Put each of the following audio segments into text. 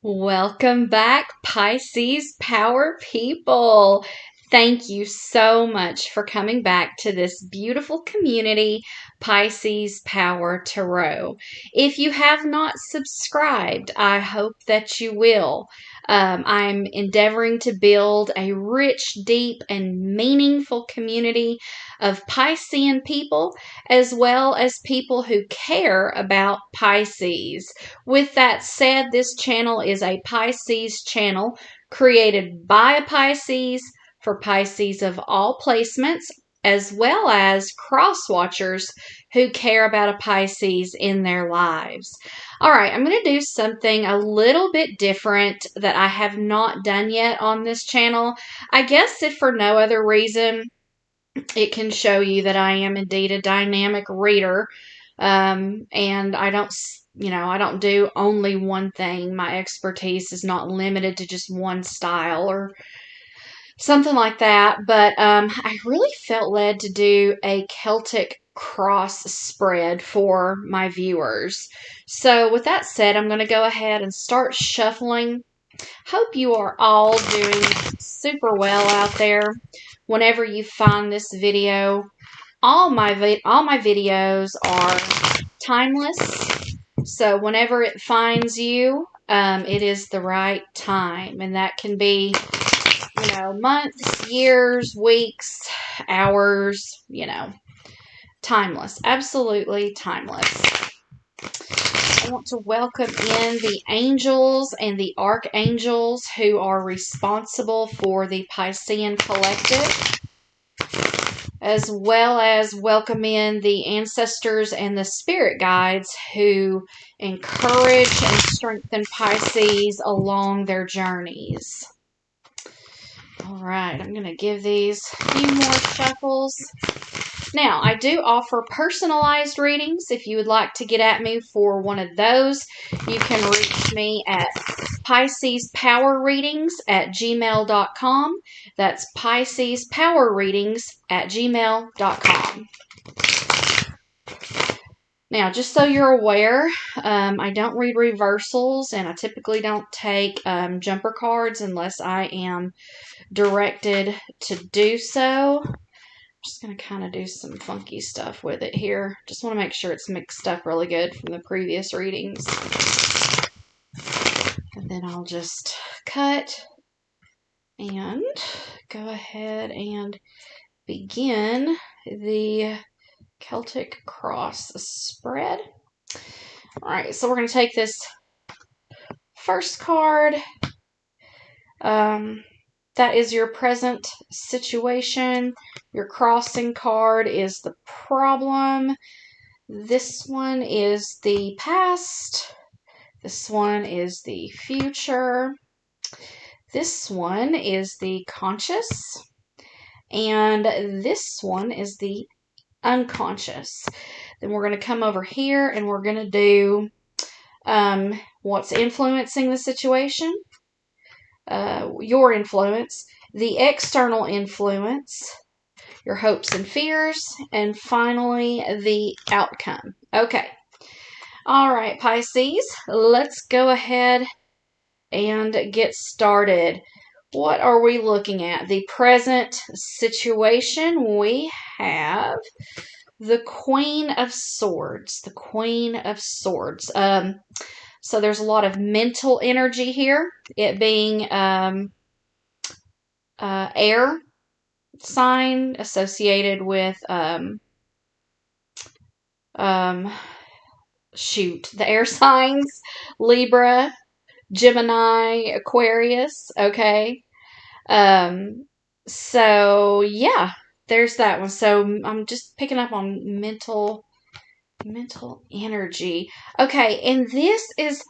Welcome back, Pisces Power people. Thank you so much for coming back to this beautiful community, Pisces Power Tarot. If you have not subscribed, I hope that you will. I'm endeavoring to build a rich, deep, and meaningful community of Piscean people, as well as people who care about Pisces. With that said, this channel is a Pisces channel created by a Pisces for Pisces of all placements, as well as cross watchers who care about a Pisces in their lives. All right, I'm going to do something a little bit different that I have not done yet on this channel. I guess if for no other reason, it can show you that I am indeed a dynamic reader. And I don't do only one thing. My expertise is not limited to just one style or something like that. But I really felt led to do a Celtic Cross spread for my viewers. So with that said, I'm going to go ahead and start shuffling. Hope you are all doing super well out there. Whenever you find this video, all my videos are timeless. So whenever it finds you, it is the right time, and that can be, months, years, weeks, hours, timeless, absolutely timeless. I want to welcome in the angels and the archangels who are responsible for the Piscean collective, as well as welcome in the ancestors and the spirit guides who encourage and strengthen Pisces along their journeys. All right, I'm going to give these a few more shuffles. Now, I do offer personalized readings. If you would like to get at me for one of those, you can reach me at piscespowerreadings@gmail.com. That's piscespowerreadings@gmail.com. Now, just so you're aware, I don't read reversals, and I typically don't take jumper cards unless I am directed to do so. I'm just going to kind of do some funky stuff with it here. Just want to make sure it's mixed up really good from the previous readings. And then I'll just cut and go ahead and begin the Celtic Cross spread. All right, so we're going to take this first card. That is your present situation. Your crossing card is the problem. This one is the past. This one is the future. This one is the conscious. And this one is the unconscious. Then we're going to come over here and we're going to do what's influencing the situation. Your influence, the external influence, your hopes and fears, and finally the outcome. Okay. All right, Pisces, let's go ahead and get started. What are we looking at? The present situation. We have the Queen of Swords. The Queen of Swords. So there's a lot of mental energy here. It being air sign associated with the air signs: Libra, Gemini, Aquarius. Okay. So yeah, there's that one. So I'm just picking up on mental energy. Okay, and this is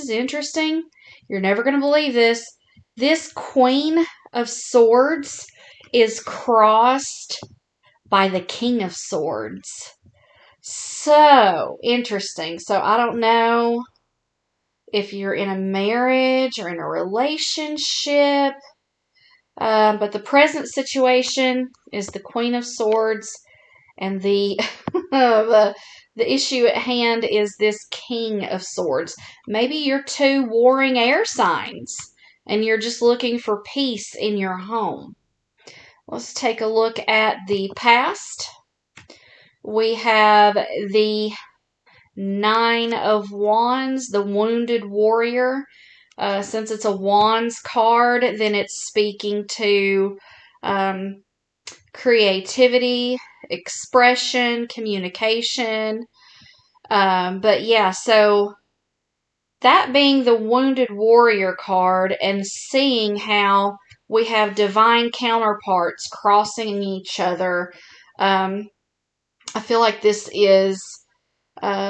interesting. You're never going to believe this. This Queen of Swords is crossed by the King of Swords. So interesting. So I don't know if you're in a marriage or in a relationship, but the present situation is the Queen of Swords, and the The issue at hand is this King of Swords. Maybe you're two warring air signs and you're just looking for peace in your home. Let's take a look at the past. We have the Nine of Wands, the Wounded Warrior. Since it's a Wands card, then it's speaking to creativity, expression, communication. But yeah, so that being the Wounded Warrior card and seeing how we have divine counterparts crossing each other, I feel like this is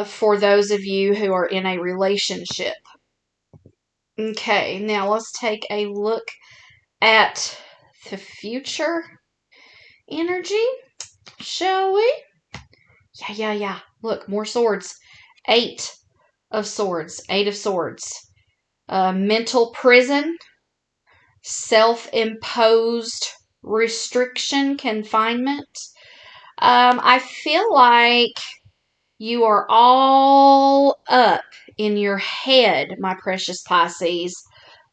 for those of you who are in a relationship. Okay, now let's take a look at the future energy, shall we? Yeah. Look, more swords. Eight of Swords. Mental prison, self-imposed restriction, confinement. I feel like you are all up in your head, my precious Pisces,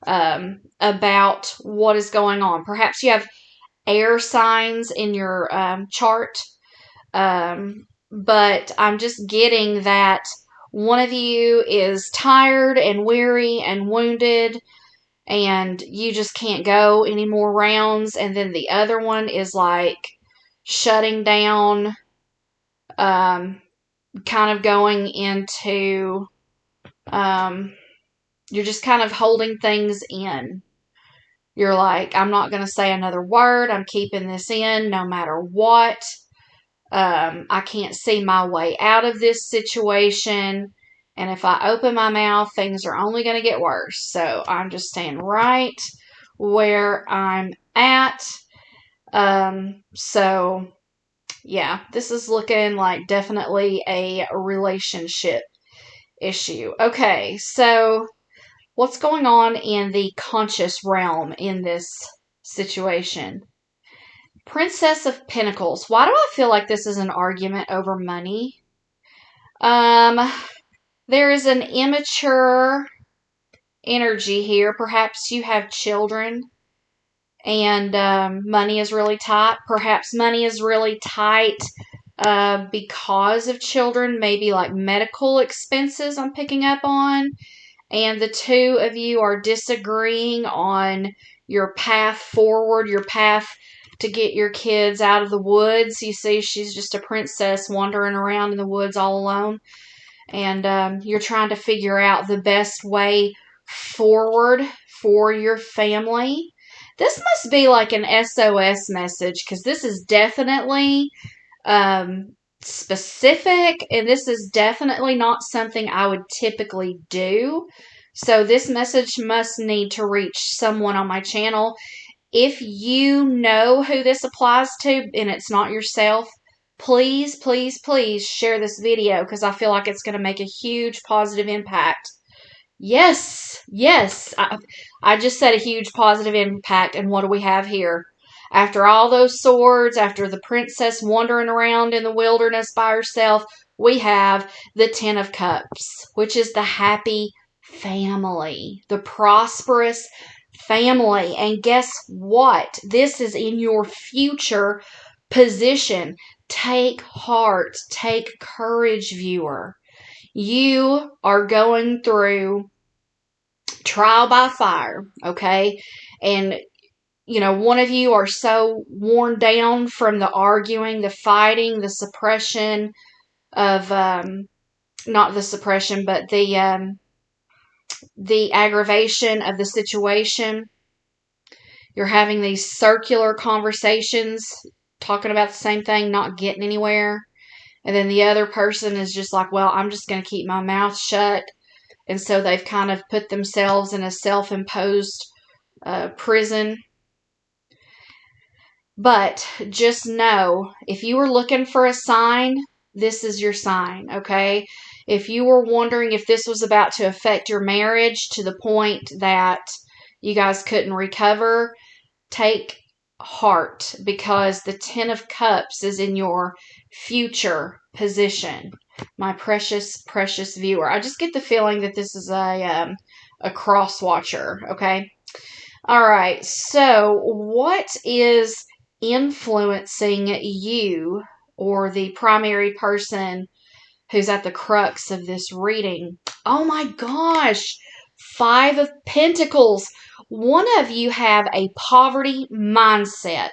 about what is going on. Perhaps you have air signs in your chart, but I'm just getting that one of you is tired and weary and wounded and you just can't go any more rounds, and then the other one is like shutting down, kind of going into, you're just kind of holding things in. You're like, I'm not going to say another word. I'm keeping this in no matter what. I can't see my way out of this situation. And if I open my mouth, things are only going to get worse. So I'm just staying right where I'm at. So yeah, this is looking like definitely a relationship issue. Okay, so what's going on in the conscious realm in this situation? Princess of Pentacles. Why do I feel like this is an argument over money? There is an immature energy here. Perhaps you have children and money is really tight. Perhaps money is really tight because of children, maybe like medical expenses I'm picking up on. And the two of you are disagreeing on your path forward, your path to get your kids out of the woods. You see, she's just a princess wandering around in the woods all alone. And you're trying to figure out the best way forward for your family. This must be like an SOS message, because this is definitely specific, and this is definitely not something I would typically do. So this message must need to reach someone on my channel. If you know who this applies to and it's not yourself, please share this video, because I feel like it's going to make a huge positive impact. Yes. I just said a huge positive impact. And what do we have here? After all those swords, after the princess wandering around in the wilderness by herself, we have the Ten of Cups, which is the happy family, the prosperous family. And guess what? This is in your future position. Take heart, take courage, viewer. You are going through trial by fire, okay? And one of you are so worn down from the arguing, the fighting, the suppression of, not the suppression, but the aggravation of the situation. You're having these circular conversations, talking about the same thing, not getting anywhere. And then the other person is just like, well, I'm just going to keep my mouth shut. And so they've kind of put themselves in a self-imposed prison. But just know, if you were looking for a sign, this is your sign, okay? If you were wondering if this was about to affect your marriage to the point that you guys couldn't recover, take heart, because the Ten of Cups is in your future position. my precious, precious viewer. I just get the feeling that this is a cross watcher, okay? All right, so what is influencing you or the primary person who's at the crux of this reading? Oh my gosh, Five of Pentacles. One of you have a poverty mindset,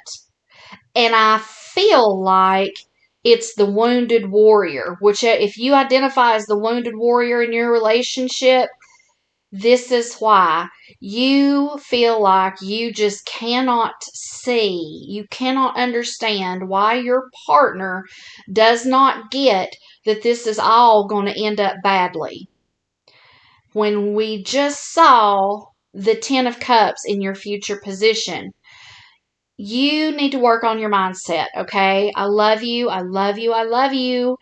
and I feel like it's the wounded warrior, which if you identify as the wounded warrior in your relationship, this is why you feel like you just cannot see, you cannot understand why your partner does not get that this is all going to end up badly. When we just saw the Ten of Cups in your future position, you need to work on your mindset, okay? I love you. I love you. I love you.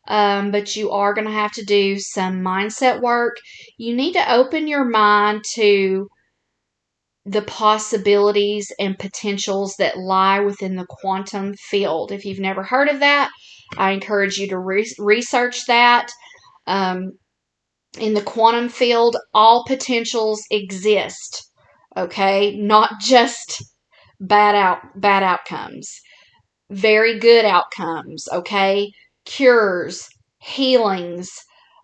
But you are going to have to do some mindset work. You need to open your mind to the possibilities and potentials that lie within the quantum field. If you've never heard of that, I encourage you to research that. In the quantum field, all potentials exist, okay? Not just bad outcomes. Very good outcomes, okay? Cures, healings,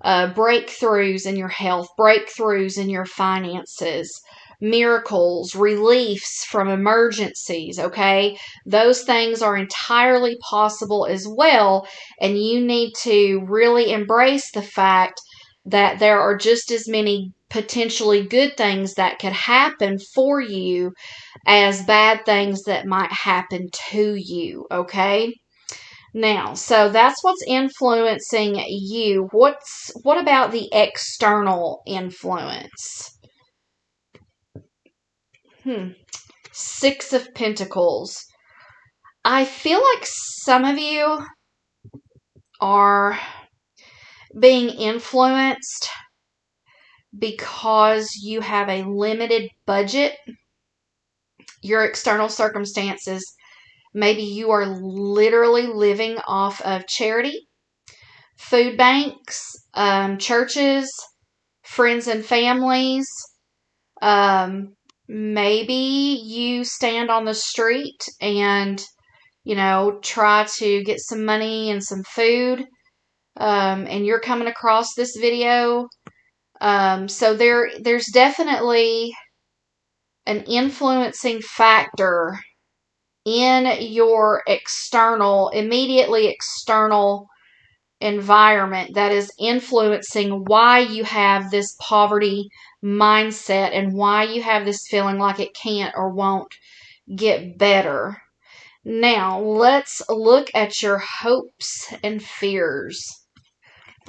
breakthroughs in your health, breakthroughs in your finances, miracles, reliefs from emergencies, okay? Those things are entirely possible as well, and you need to really embrace the fact that there are just as many potentially good things that could happen for you as bad things that might happen to you, okay? Now, so that's what's influencing you. What about the external influence? Six of Pentacles. I feel like some of you are being influenced because you have a limited budget. Your external circumstances, maybe you are literally living off of charity, food banks, churches, friends and families. Maybe you stand on the street and, try to get some money and some food, and you're coming across this video. So there's definitely an influencing factor in your immediately external environment that is influencing why you have this poverty mindset and why you have this feeling like it can't or won't get better. Now, let's look at your hopes and fears.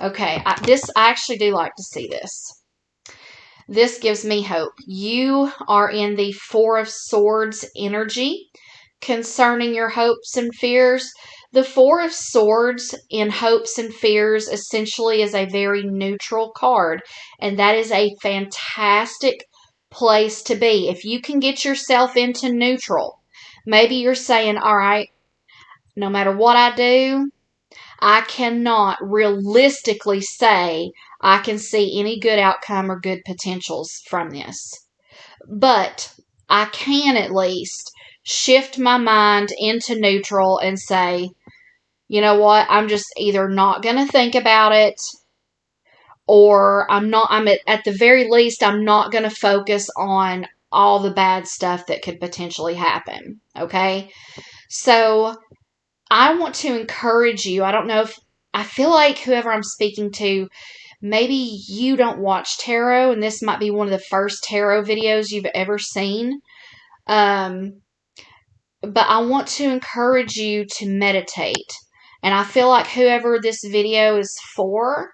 Okay, I actually do like to see this. This gives me hope. You are in the Four of Swords energy concerning your hopes and fears. The Four of Swords in hopes and fears essentially is a very neutral card, and that is a fantastic place to be. If you can get yourself into neutral, maybe you're saying, all right, no matter what I do, I cannot realistically say I can see any good outcome or good potentials from this. But I can at least shift my mind into neutral and say, you know what, I'm just either not going to think about it, or I'm at the very least, I'm not going to focus on all the bad stuff that could potentially happen. Okay. So I want to encourage you. I feel like whoever I'm speaking to, maybe you don't watch tarot, and this might be one of the first tarot videos you've ever seen. But I want to encourage you to meditate. And I feel like whoever this video is for,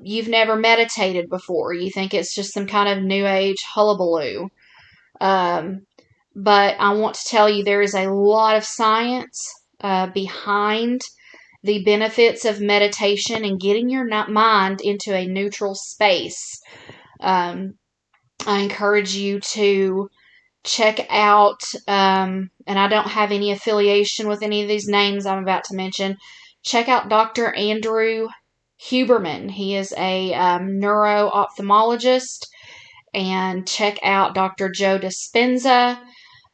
you've never meditated before. You think it's just some kind of new age hullabaloo. But I want to tell you there is a lot of science behind the benefits of meditation and getting your mind into a neutral space. I encourage you to check out, and I don't have any affiliation with any of these names I'm about to mention. check out Dr. Andrew Huberman. He is a neuro-ophthalmologist. And check out Dr. Joe Dispenza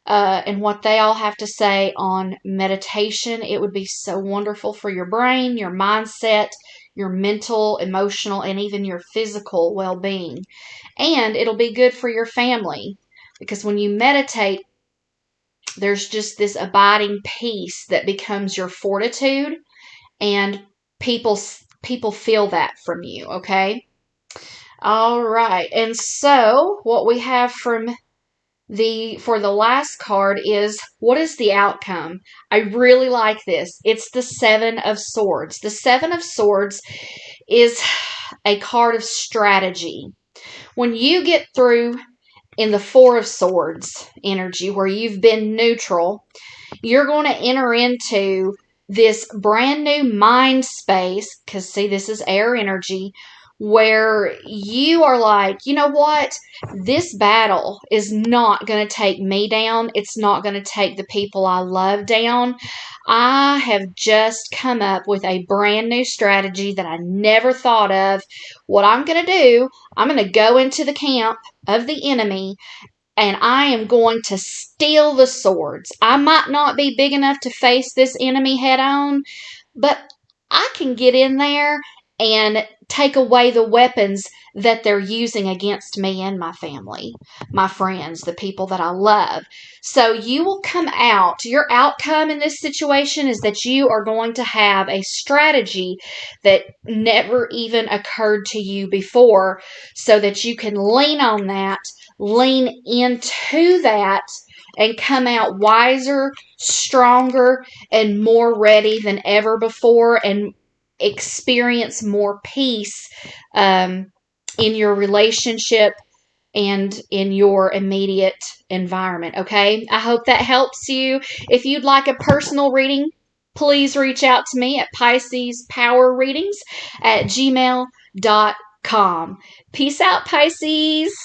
and what they all have to say on meditation. It would be so wonderful for your brain, your mindset, your mental, emotional, and even your physical well-being. And it'll be good for your family because when you meditate, there's just this abiding peace that becomes your fortitude, and people feel that from you, okay? All right. And so what we have for the last card is, what is the outcome? I really like this. It's the Seven of Swords. The Seven of Swords is a card of strategy. When you get through in the Four of Swords energy, where you've been neutral, you're going to enter into this brand new mind space, because see, this is air energy, where you are like, you know what? This battle is not going to take me down. It's not going to take the people I love down. I have just come up with a brand new strategy that I never thought of. What I'm going to do, I'm going to go into the camp of the enemy, and I am going to steal the swords. I might not be big enough to face this enemy head on, but I can get in there and take away the weapons that they're using against me and my family, my friends, the people that I love. So you will come out. Your outcome in this situation is that you are going to have a strategy that never even occurred to you before, so that you can lean on that, lean into that, and come out wiser, stronger, and more ready than ever before, and experience more peace in your relationship and in your immediate environment. Okay, I hope that helps you. If you'd like a personal reading, please reach out to me at piscespowerreadings@gmail.com. Peace out, Pisces.